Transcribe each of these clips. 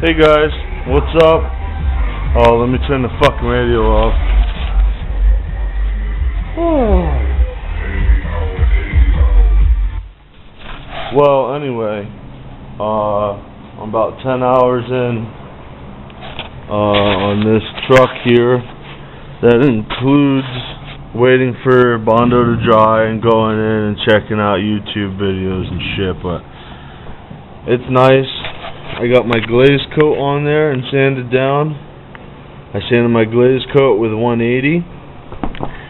Hey guys, what's up? Oh, let me turn the fucking radio off. Well, anyway, I'm about 10 hours in on this truck here. That includes waiting for Bondo to dry and going in and checking out YouTube videos and shit, but it's nice. I got my glaze coat on there and sanded down. I sanded my glaze coat with 180,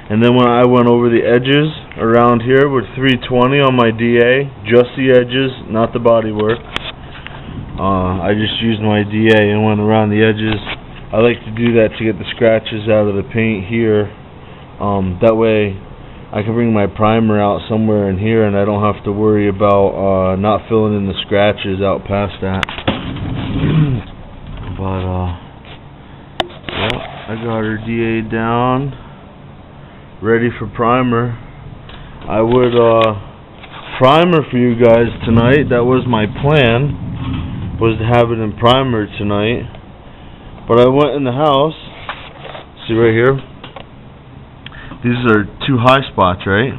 and then when I went over the edges around here with 320 on my DA, just the edges, not the body work. I just used my DA and went around the edges. I like to do that to get the scratches out of the paint here. That way I can bring my primer out somewhere in here and I don't have to worry about not filling in the scratches out past that. But yeah, I got her DA down, ready for primer. I would primer for you guys tonight. That was my plan, was to have it in primer tonight. But I went in the house, see right here, these are two high spots, right?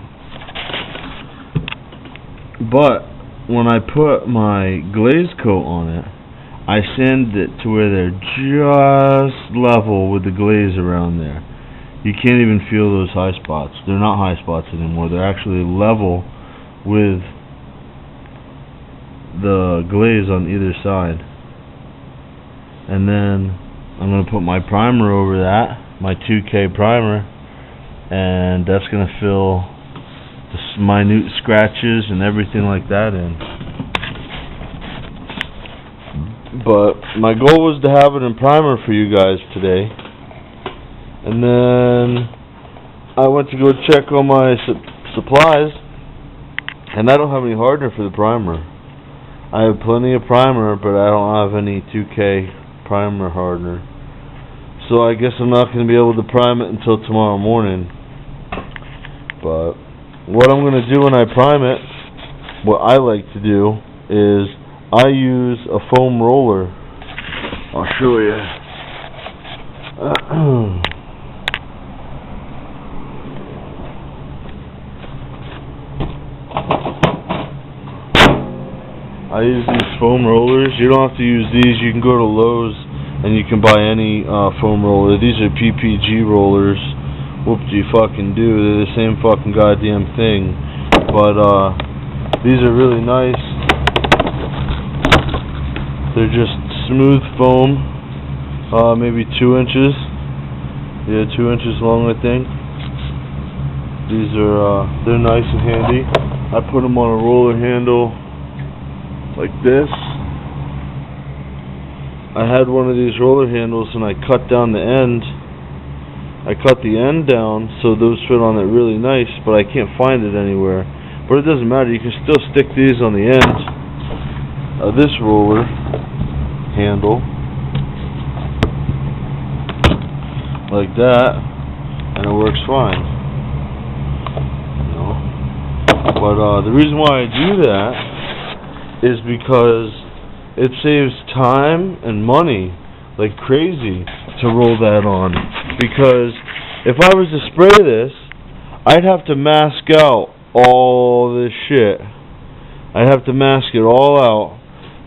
But when I put my glaze coat on it, I sanded it to where they're just level with the glaze around there. You can't even feel those high spots. They're not high spots anymore. They're actually level with the glaze on either side. And then I'm going to put my primer over that, my 2K primer, and that's going to fill the minute scratches and everything like that in. But my goal was to have it in primer for you guys today. And then I went to go check on my supplies, and I don't have any hardener for the primer. I have plenty of primer, but I don't have any 2K primer hardener. So I guess I'm not going to be able to prime it until tomorrow morning. But what I'm going to do when I prime it, what I like to do is I use a foam roller. I'll show you. I use these foam rollers. You don't have to use these. You can go to Lowe's and you can buy any foam roller. These are PPG rollers. Whoop-de-fucking-do. They're the same fucking goddamn thing. But these are really nice. They're just smooth foam, maybe 2 inches. Yeah, 2 inches long, I think. These are, they're nice and handy. I put them on a roller handle like this. I had one of these roller handles and I cut down the end. I cut the end down so those fit on it really nice, but I can't find it anywhere. But it doesn't matter, you can still stick these on the end of this roller handle like that, and it works fine, you know. But the reason why I do that is because it saves time and money like crazy to roll that on. Because if I was to spray this, I'd have to mask out all this shit. I'd have to mask it all out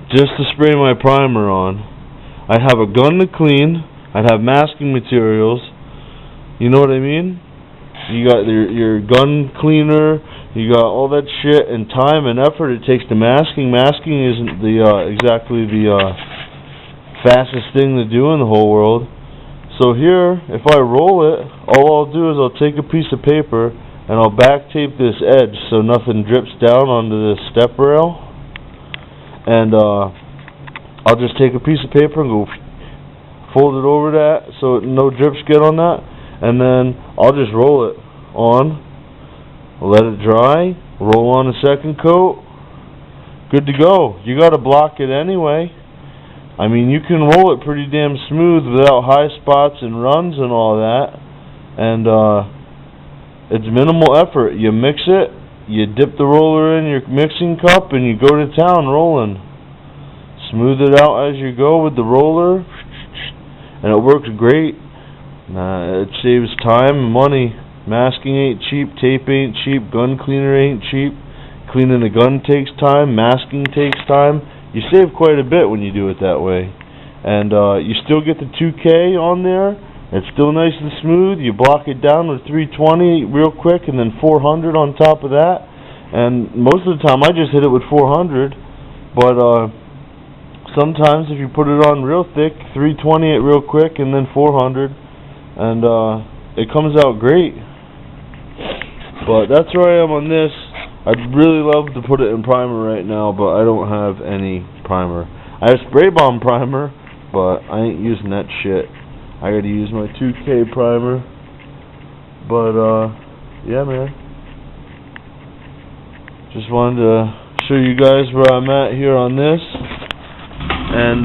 just to spray my primer on. I'd have a gun to clean. I'd have masking materials. You know what I mean? You got your gun cleaner. You got all that shit and time and effort it takes to masking. Masking isn't exactly the fastest thing to do in the whole world. So here, if I roll it, all I'll do is I'll take a piece of paper and I'll back tape this edge so nothing drips down onto this step rail. And I'll just take a piece of paper and go fold it over that so no drips get on that, and then I'll just roll it on, let it dry, roll on a second coat, good to go. You got to block it anyway. I mean, you can roll it pretty damn smooth without high spots and runs and all that, and it's minimal effort. You mix it, you dip the roller in your mixing cup, and you go to town rolling. smooth it out as you go with the roller, and it works great. It saves time and money. Masking ain't cheap, tape ain't cheap, gun cleaner ain't cheap. Cleaning a gun takes time, masking takes time. You save quite a bit when you do it that way. And you still get the 2K on there. It's still nice and smooth. You block it down with 320 real quick and then 400 on top of that. And most of the time I just hit it with 400. But sometimes if you put it on real thick, 320 it real quick and then 400. And it comes out great. But that's where I am on this. I'd really love to put it in primer right now, but I don't have any primer. I have spray bomb primer, but I ain't using that shit. I gotta use my 2K primer. But yeah, man. Just wanted to show you guys where I'm at here on this. And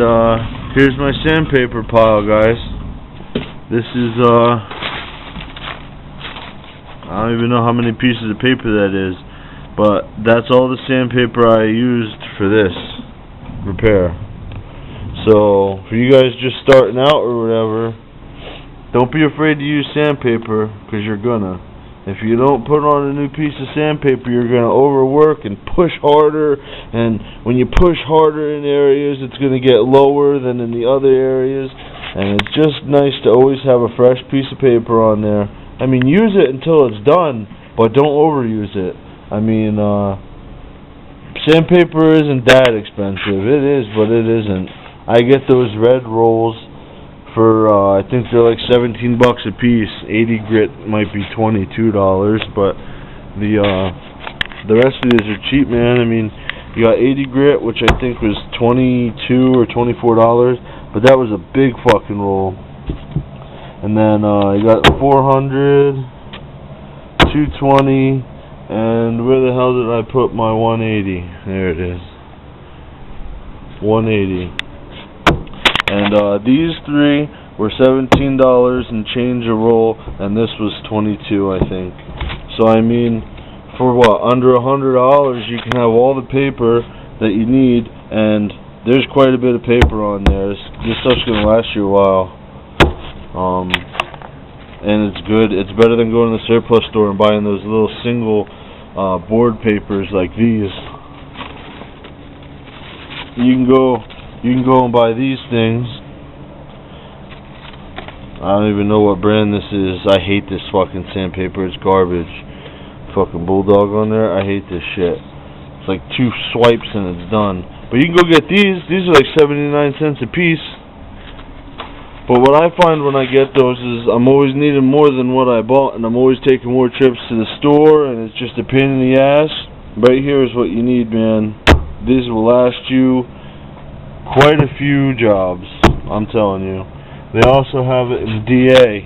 here's my sandpaper pile, guys. This is I don't even know how many pieces of paper that is, but that's all the sandpaper I used for this repair. So for you guys just starting out or whatever, don't be afraid to use sandpaper, because you're gonna. If you don't put on a new piece of sandpaper, you're gonna overwork and push harder, and when you push harder in areas, it's gonna get lower than in the other areas. And it's just nice to always have a fresh piece of paper on there. I mean, use it until it's done, but don't overuse it. I mean, sandpaper isn't that expensive. It is, but it isn't. I get those red rolls for, I think they're like $17 a piece. 80 grit might be $22, but the rest of these are cheap, man. I mean, you got 80 grit, which I think was $22 or $24, but that was a big fucking roll. And then you got 400, 220, and where the hell did I put my 180? There it is. 180. And these three were $17 and change a roll, and this was $22, I think. So I mean, for what, under $100, you can have all the paper that you need, and there's quite a bit of paper on there. This stuff's gonna last you a while. And it's good. It's better than going to the surplus store and buying those little single board papers like these. You can go and buy these things. I don't even know what brand this is. I hate this fucking sandpaper. It's garbage. Fucking Bulldog on there. I hate this shit. It's like 2 swipes and it's done. But you can go get these. These are like 79 cents a piece. But what I find when I get those is I'm always needing more than what I bought, and I'm always taking more trips to the store, and it's just a pain in the ass. Right here is what you need, man. These will last you quite a few jobs, I'm telling you. They also have it in DA,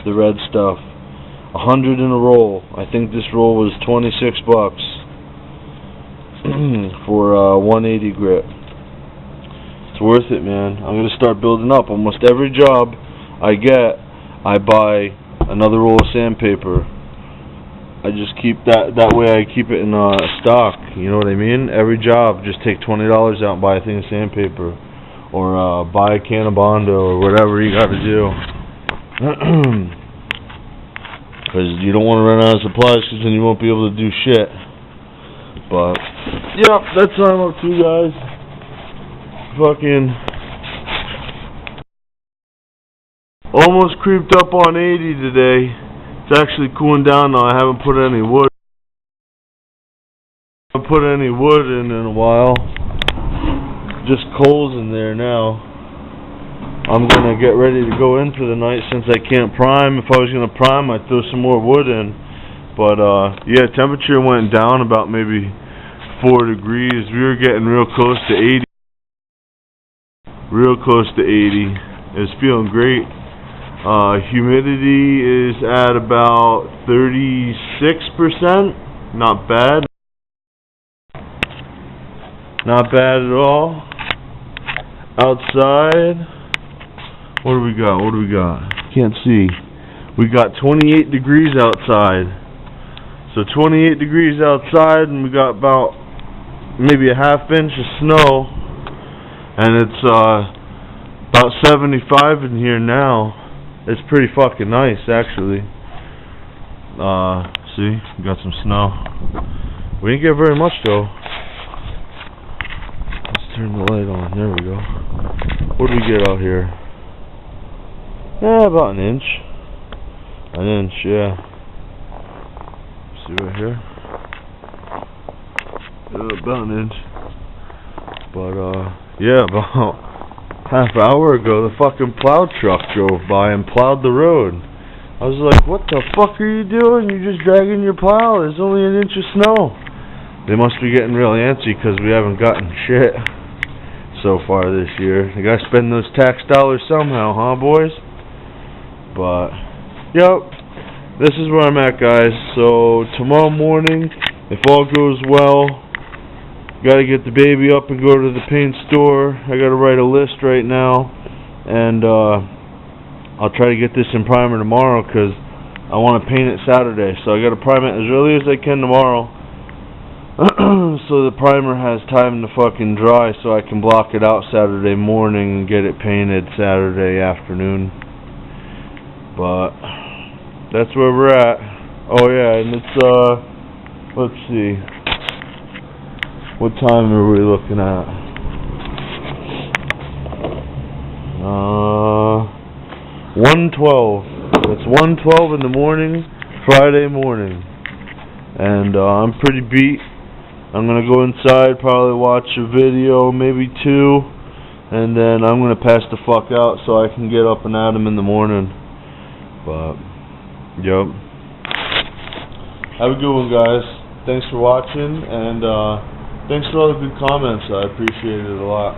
the red stuff. 100 in a roll. I think this roll was $26 for 180 grit. Worth it, man. I'm gonna start building up. Almost every job I get, I buy another roll of sandpaper. I just keep that way. I keep it in stock. You know what I mean? Every job, just take $20 out and buy a thing of sandpaper, or buy a can of Bondo, or whatever you got to do. Because you don't want to run out of supplies, because then you won't be able to do shit. But yeah, that's what I'm up to, guys. Fucking almost creeped up on 80 today. It's actually cooling down now. I haven't put any wood. I haven't put any wood in a while. Just coals in there now. I'm gonna get ready to go in for the night since I can't prime. If I was gonna prime, I'd throw some more wood in. But yeah, temperature went down about maybe 4 degrees. We were getting real close to 80. Real close to 80. It's feeling great. Humidity is at about 36%. Not bad. Not bad at all. Outside, what do we got? What do we got? Can't see. We got 28 degrees outside. So 28 degrees outside, and we got about maybe a half inch of snow. And it's about 75 in here now. It's pretty fucking nice, actually. See, we got some snow. We didn't get very much though. Let's turn the light on. There we go. What do we get out here? Yeah, about an inch. An inch, yeah. See right here? About an inch. But, yeah, about half an hour ago, the fucking plow truck drove by and plowed the road. I was like, what the fuck are you doing? You're just dragging your plow. There's only an inch of snow. They must be getting really antsy because we haven't gotten shit so far this year. They gotta spend those tax dollars somehow, huh, boys? But, yep, this is where I'm at, guys. So, tomorrow morning, if all goes well, gotta get the baby up and go to the paint store. I gotta write a list right now, and I'll try to get this in primer tomorrow because I want to paint it Saturday. So I gotta prime it as early as I can tomorrow so the primer has time to fucking dry so I can block it out Saturday morning and get it painted Saturday afternoon. But that's where we're at. Oh yeah, and it's let's see. What time are we looking at? 1:12. It's 1:12 in the morning, Friday morning. And I'm pretty beat. I'm gonna go inside, probably watch a video, maybe two, and then I'm gonna pass the fuck out so I can get up and at 'em in the morning. But, yep. Have a good one, guys. Thanks for watching, and thanks for all the good comments. I appreciate it a lot.